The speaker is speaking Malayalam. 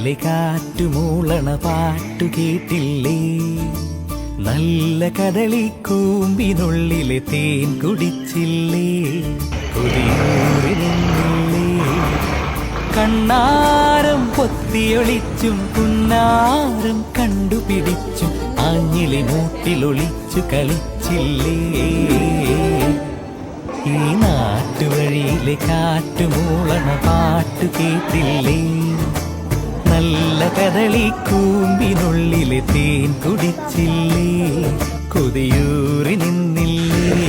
മെല്ലെ കാറ്റുമൂളണ പാട്ടു കേട്ടില്ലേ? നല്ല കദളിക്കൂമ്പിനുള്ളിലെ തേൻ കുടിച്ചില്ലേ? കൊതിയൂറിനിന്നില്ലേ? കണ്ണാരം പൊത്തിയൊളിച്ചും പുന്നാരം കണ്ടുപിടിച്ചും ആഞ്ഞിലി മൂട്ടിലൊളിച്ചു കളിച്ചില്ലേ? ഈ നാട്ടുവഴിയിലെ കാറ്റുമൂളണ പാട്ടു കേട്ടില്ലേ? നല്ല കദളിക്കൂമ്പിനുള്ളിലെ തേൻ കുടിച്ചില്ലേ? കൊതിയൂറി നിന്നില്ലേ?